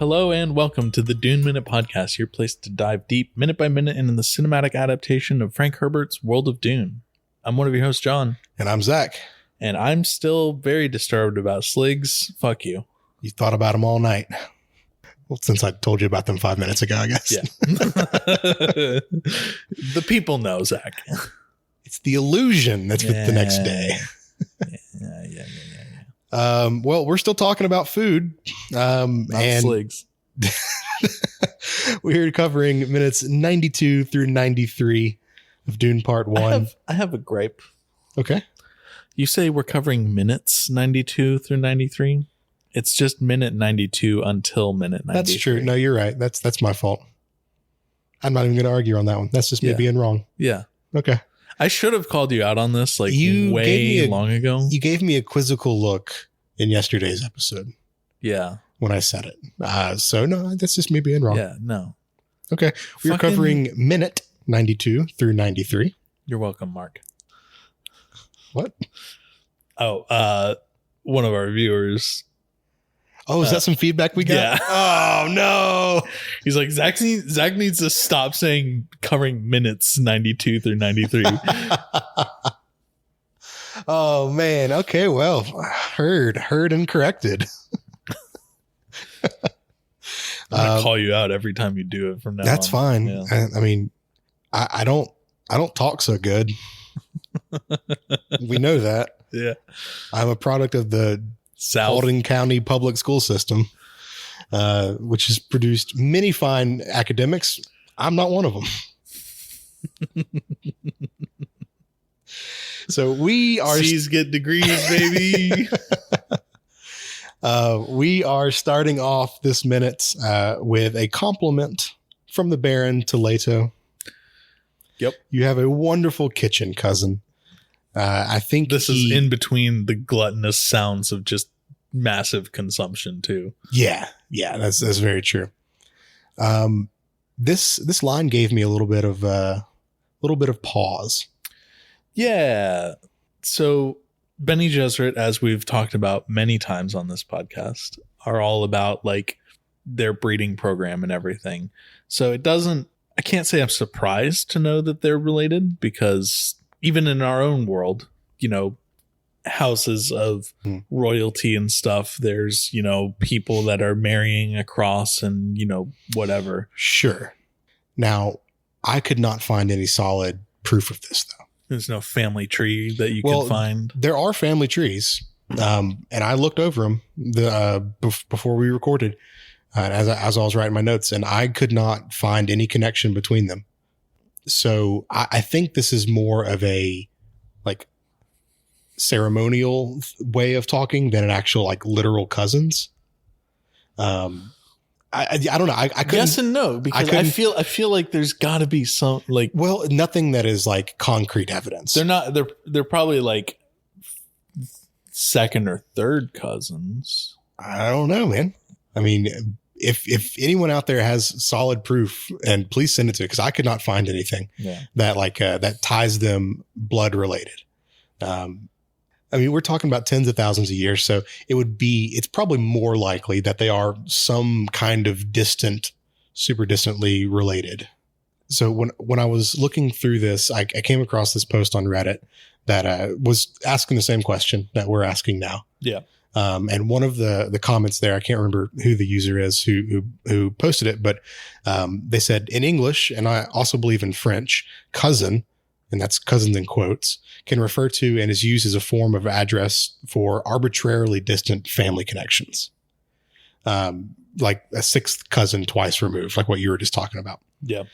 Hello and welcome to the Dune Minute Podcast, your place to dive deep, minute by minute, into the cinematic adaptation of Frank Herbert's World of Dune. I'm one of your hosts, John. And I'm Zach. And I'm still very disturbed about Sligs. Fuck you. You thought about them all night. Well, since I told you about them 5 minutes ago, I guess. Yeah. The people know, Zach. It's the illusion that's with the next day. Yeah. Well, we're still talking about food. Not and Sligs. We're covering minutes 92 through 93 of Dune Part 1. I have a gripe. Okay. You say we're covering minutes 92 through 93? It's just minute 92 until minute 93. That's true. No, you're right. That's my fault. I'm not even going to argue on that one. That's just me being wrong. Yeah. Okay. I should have called you out on this long ago. You gave me a quizzical look in yesterday's episode. Yeah. When I said it. So no, that's just me being wrong. Yeah, no. Okay. We're covering minute 92 through 93. You're welcome, Mark. What? Oh, one of our viewers. Oh, is that some feedback we got? Yeah. Oh, no. He's like, Zach needs to stop saying covering minutes 92 through 93. Oh, man. Okay, well, heard and corrected. I'm going to call you out every time you do it from now on. That's fine. Yeah. I mean, I don't talk so good. We know that. Yeah. I'm a product of the Paulding County public school system, which has produced many fine academics. I'm not one of them. So we are C's get degrees, baby. We are starting off this minute with a compliment from the Baron to Leto. Yep. You have a wonderful kitchen, cousin. I think this is in between the gluttonous sounds of just massive consumption too. Yeah, that's very true. This line gave me a little bit of pause. Yeah. So Bene Gesserit, as we've talked about many times on this podcast, are all about like their breeding program and everything. So I can't say I'm surprised to know that they're related, because even in our own world, houses of royalty and stuff, there's, people that are marrying across and, whatever. Sure. Now, I could not find any solid proof of this, though. There's no family tree that you can find. There are family trees. And I looked over them before we recorded as I was writing my notes, and I could not find any connection between them. So I think this is more of a like ceremonial way of talking than an actual like literal cousins. I don't know. I couldn't, yes and no, because I feel like there's got to be some like, well, nothing that is like concrete evidence. They're probably like second or third cousins. I don't know, man. I mean, if anyone out there has solid proof, and please send it to, because I could not find anything that like that ties them blood related. I mean, we're talking about tens of thousands of years, so it's probably more likely that they are some kind of super distantly related. So when I was looking through this, I came across this post on Reddit that was asking the same question that we're asking now. Yeah. And one of the comments there, I can't remember who the user is who posted it, but they said, in English, and I also believe in French, cousin, and that's cousins in quotes, can refer to and is used as a form of address for arbitrarily distant family connections. Like a sixth cousin twice removed, like what you were just talking about. Yeah.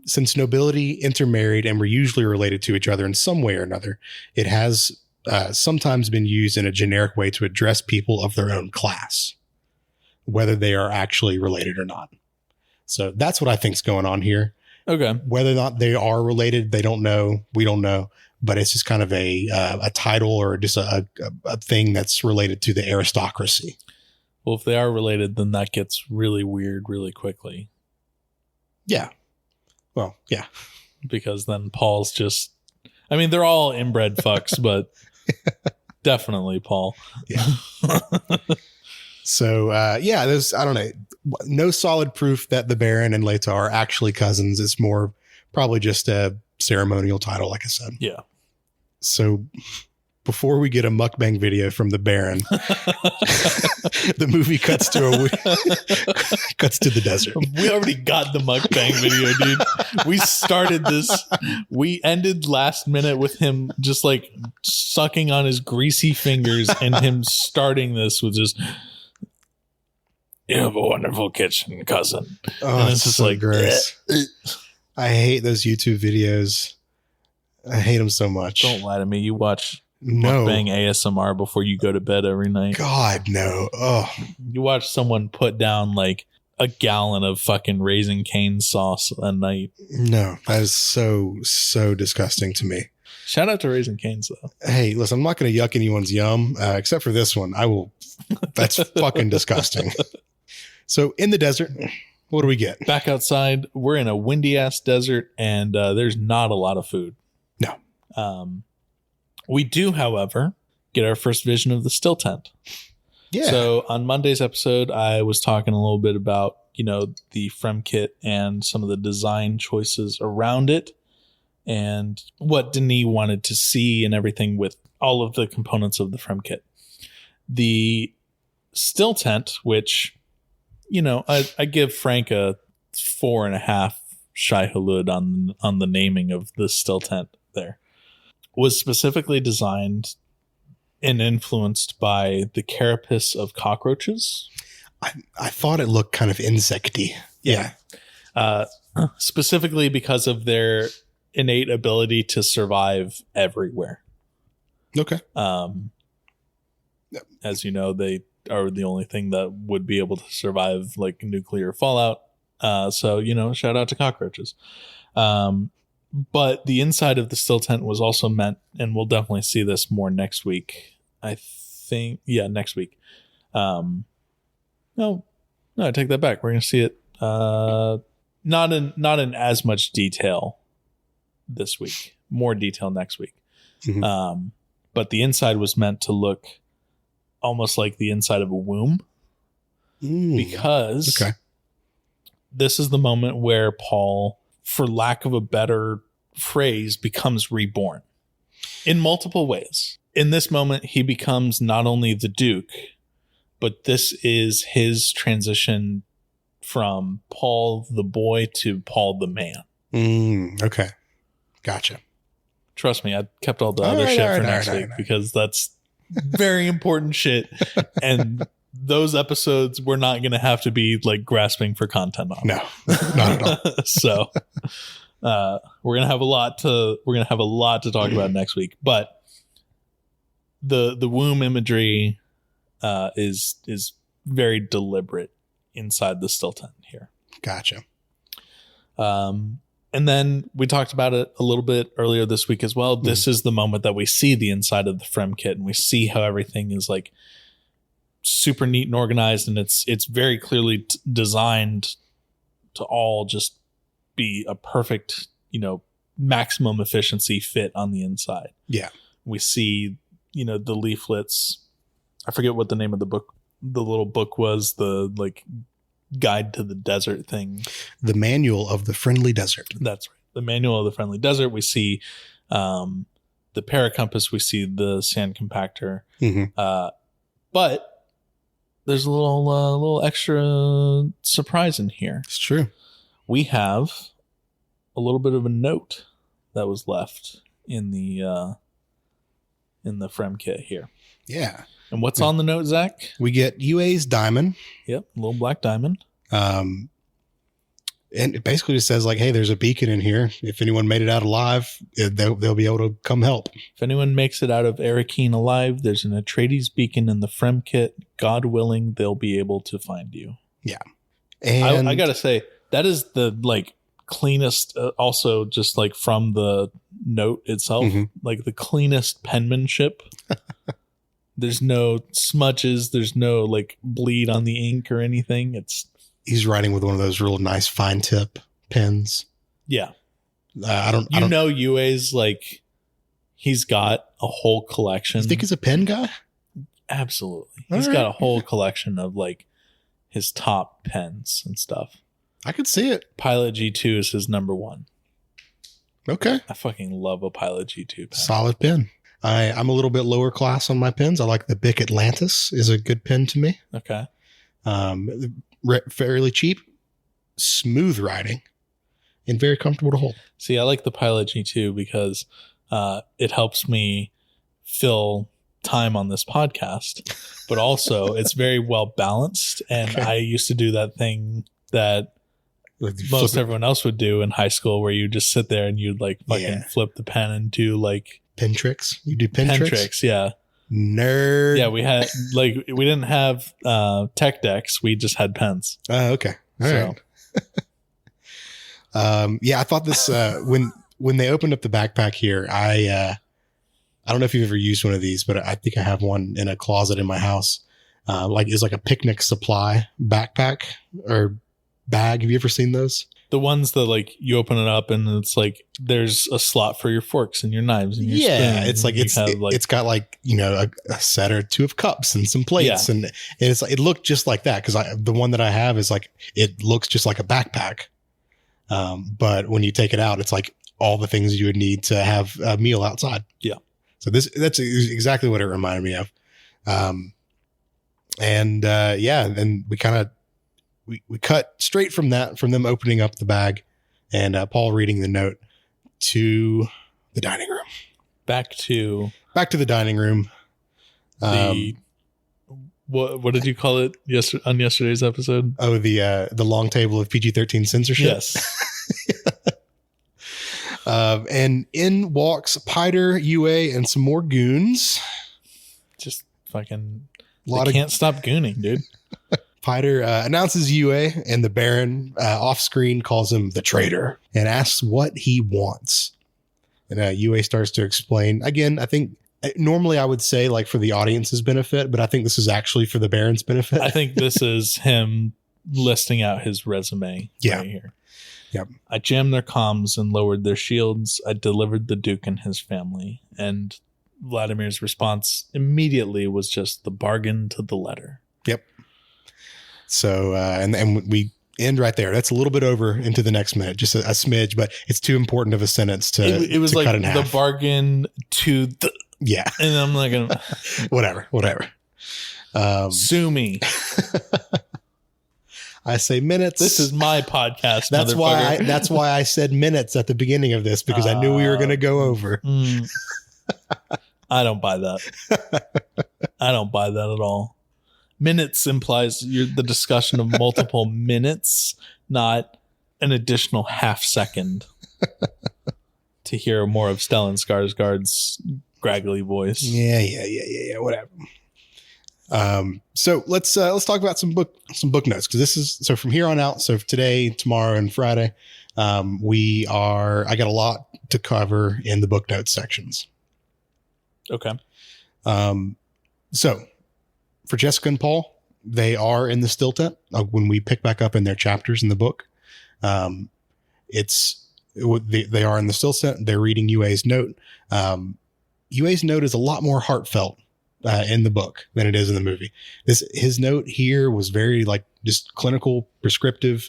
Since nobility intermarried and were usually related to each other in some way or another, it has sometimes been used in a generic way to address people of their own class, whether they are actually related or not. So that's what I think is going on here. Okay. Whether or not they are related, they don't know. We don't know. But it's just kind of a title or just a thing that's related to the aristocracy. Well, if they are related, then that gets really weird really quickly. Yeah. Well, yeah. Because then Paul's just, I mean, they're all inbred fucks, but definitely Paul. Yeah. So, there's, I don't know. no solid proof that the Baron and Leto are actually cousins. It's more probably just a ceremonial title, like I said. Yeah. So before we get a mukbang video from the Baron, the movie cuts to the desert. We already got the mukbang video, dude. We started this. We ended last minute with him just like sucking on his greasy fingers and him starting this with just, you have a wonderful kitchen, cousin. Oh, and it's just so like gross. I hate those YouTube videos. I hate them so much. Don't lie to me. You watch mukbang ASMR before you go to bed every night. God, no. Oh, you watch someone put down like a gallon of fucking Raising Cane sauce a night. No, that is so disgusting to me. Shout out to Raising Cane's though. Hey, listen, I'm not going to yuck anyone's yum, except for this one. I will. That's fucking disgusting. So in the desert, what do we get? Back outside, we're in a windy ass desert, and there's not a lot of food. No. We do, however, get our first vision of the still tent. Yeah. So on Monday's episode, I was talking a little bit about, the Frem kit and some of the design choices around it and what Denis wanted to see and everything with all of the components of the Frem kit. The still tent, which, I give Frank a 4.5 Shai Hulud on the naming of the still tent there, was specifically designed and influenced by the carapace of cockroaches. I thought it looked kind of insecty. Yeah. Specifically because of their innate ability to survive everywhere. Okay. As you know, they are the only thing that would be able to survive like nuclear fallout. So, shout out to cockroaches. But the inside of the still tent was also meant, and we'll definitely see this more next week. I think, next week. No, I take that back. We're going to see it not in as much detail this week. More detail next week. Mm-hmm. But the inside was meant to look almost like the inside of a womb. Because this is the moment where Paul, for lack of a better phrase, becomes reborn in multiple ways. In this moment, he becomes not only the Duke, but this is his transition from Paul the boy to Paul the man. Okay. Gotcha. Trust me, I kept all the other shit for next week because that's very important shit. And those episodes we're not going to have to be like grasping for content on. No, not at all. So we're going to have a lot to talk about next week, but the womb imagery is very deliberate inside the still tent here. Gotcha. And then we talked about it a little bit earlier this week as well. This is the moment that we see the inside of the Frem kit and we see how everything is like super neat and organized, and it's very clearly designed to all just be a perfect, maximum efficiency fit on the inside. Yeah. We see, the leaflets. I forget what the name of the book, the little book was, the like guide to the desert thing. The Manual of the Friendly Desert. That's right. The Manual of the Friendly Desert. We see the paracompass. We see the sand compactor. Mm-hmm. But there's a little extra surprise in here. It's true. We have a little bit of a note that was left in the Frem kit here. Yeah. And what's on the note, Zach? We get UA's diamond. Yep, a little black diamond. And it basically just says like, hey, there's a beacon in here. If anyone made it out alive, they'll be able to come help. If anyone makes it out of Arakeen alive, there's an Atreides beacon in the Frem kit. God willing, they'll be able to find you. Yeah. And I got to say, that is the like cleanest, also just like from the note itself, like the cleanest penmanship. There's no smudges. There's no like bleed on the ink or anything. He's writing with one of those real nice fine tip pens. Yeah. I don't know. UA's like, he's got a whole collection. You think he's a pen guy? Absolutely. He's got a whole collection of like his top pens and stuff. I could see it. Pilot G2 is his number one. Okay. I fucking love a Pilot G2 pen. Solid pen. I'm a little bit lower class on my pens. I like the Bic Atlantis is a good pen to me. Okay. Fairly cheap, smooth riding, and very comfortable to hold. See, I like the Pilot G2 because it helps me fill time on this podcast, but also it's very well balanced. And okay. I used to do that thing that most everyone else would do in high school where you just sit there and you'd like fucking flip the pen and do like pen tricks. You do pen tricks? Yeah. Nerd. Yeah, we had like we didn't have tech decks. We just had pens. Oh, okay. All right. Yeah, I thought this when they opened up the backpack here, I don't know if you've ever used one of these, but I think I have one in a closet in my house. It's like a picnic supply backpack or bag. Have you ever seen those? The ones that like you open it up and it's like there's a slot for your forks and your knives and your spoons. It's like it's got like, you know, a set or two of cups and some plates and it's like, it looked just like that because the one that I have is like it looks just like a backpack, but when you take it out, it's like all the things you would need to have a meal outside. Yeah. So that's exactly what it reminded me of, and we kind of. We cut straight from them opening up the bag and Paul reading the note to the dining room. Back to the dining room. What did you call it on yesterday's episode? Oh, the long table of PG-13 censorship. Yes. And in walks Piter, UA, and some more goons. Just fucking can't stop gooning, dude. Piter announces UA, and the Baron off screen calls him the traitor and asks what he wants. And UA starts to explain. Again, I think normally I would say like for the audience's benefit, but I think this is actually for the Baron's benefit. I think this is him listing out his resume right here. Yep. I jammed their comms and lowered their shields. I delivered the Duke and his family. And Vladimir's response immediately was just the bargain to the letter. Yep. So, and we end right there. That's a little bit over into the next minute, just a smidge, but it's too important of a sentence to it was to like cut in the half. Bargain to the, and I'm not going to, whatever. Sue me. I say minutes. This is my podcast. That's why I said minutes at the beginning of this, because I knew we were going to go over. I don't buy that. I don't buy that at all. Minutes implies the discussion of multiple minutes, not an additional half second to hear more of Stellan Skarsgård's graggly voice. Yeah. Whatever. So let's talk about some book notes, because this is so from here on out. So today, tomorrow, and Friday, I got a lot to cover in the book notes sections. Okay. So for Jessica and Paul, they are in the still tent when we pick back up in their chapters in the book. They are in the still tent. They're reading UA's note. UA's note is a lot more heartfelt in the book than it is in the movie. His note here was very like just clinical, prescriptive.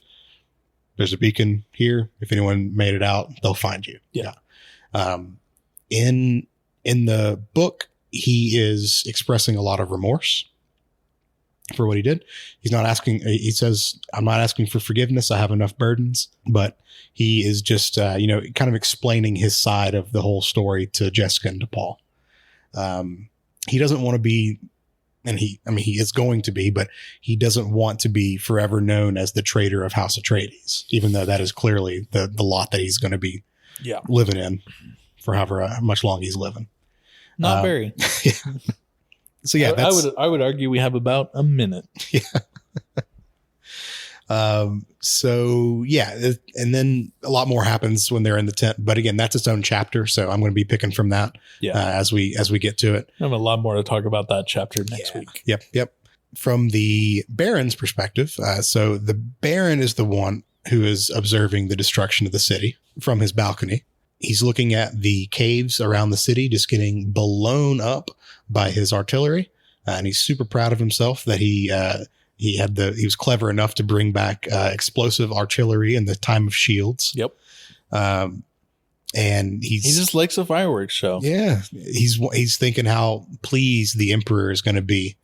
There's a beacon here. If anyone made it out, they'll find you. Yeah. In the book, he is expressing a lot of remorse for what he did. He's not asking. He says, "I'm not asking for forgiveness. I have enough burdens." But he is just, kind of explaining his side of the whole story to Jessica and to Paul. He doesn't want to be, and he is going to be, but he doesn't want to be forever known as the traitor of House Atreides, even though that is clearly the lot that he's going to be living in for however much long he's living. Not very. Yeah. So yeah, I would argue we have about a minute. Yeah. So yeah, and then a lot more happens when they're in the tent. But again, that's its own chapter, so I'm going to be picking from that. As we get to it. I have a lot more to talk about that chapter next week. Yep. From the Baron's perspective, so the Baron is the one who is observing the destruction of the city from his balcony. He's looking at the caves around the city just getting blown up by his artillery. And he's super proud of himself that he He was clever enough to bring back explosive artillery in the time of shields. Yep. And he just likes a fireworks show. Yeah. He's thinking how pleased the emperor is going to be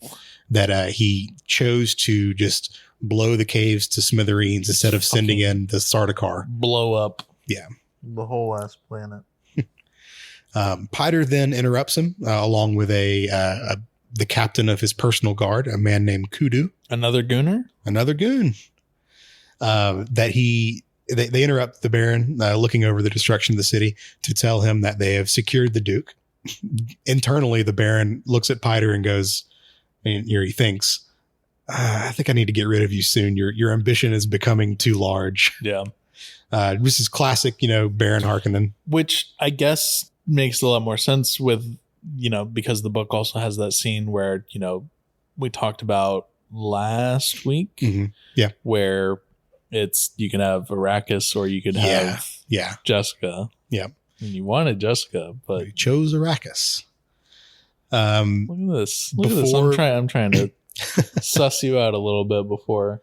that he chose to just blow the caves to smithereens instead of sending in the Sardaukar. Blow up. Yeah. The whole last planet. Piter then interrupts him along with the captain of his personal guard, a man named Kudu. Another gooner? Another goon. They interrupt the Baron looking over the destruction of the city to tell him that they have secured the Duke. Internally, the Baron looks at Piter and goes, he thinks, I think I need to get rid of you soon. Your ambition is becoming too large. Yeah. This is classic, Baron Harkonnen. Which I guess makes a lot more sense with, because the book also has that scene where, we talked about last week. Mm-hmm. Yeah. Where you can have Arrakis or you could have Jessica. Yeah. And you wanted Jessica, but you chose Arrakis. Look at this. Look at this. I'm trying to suss you out a little bit before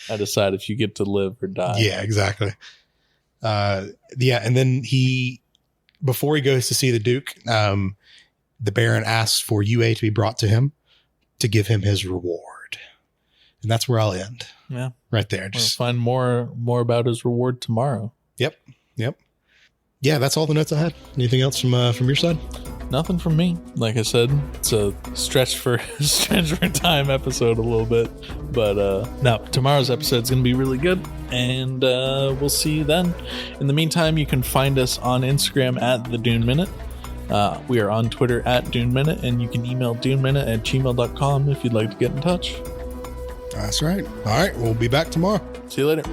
I decide if you get to live or die. Yeah, exactly. And then before he goes to see the Duke, the Baron asks for UA to be brought to him to give him his reward. And that's where I'll end. Yeah. Right there. Just find more about his reward tomorrow. Yep. Yeah, that's all the notes I had. Anything else from your side? Nothing from me. Like I said, it's a stretch for time episode a little bit. But no, tomorrow's episode is going to be really good. And we'll see you then. In the meantime, you can find us on Instagram at the Dune Minute. We are on Twitter at Dune Minute. And you can email duneminute@gmail.com if you'd like to get in touch. That's right. All right. We'll be back tomorrow. See you later.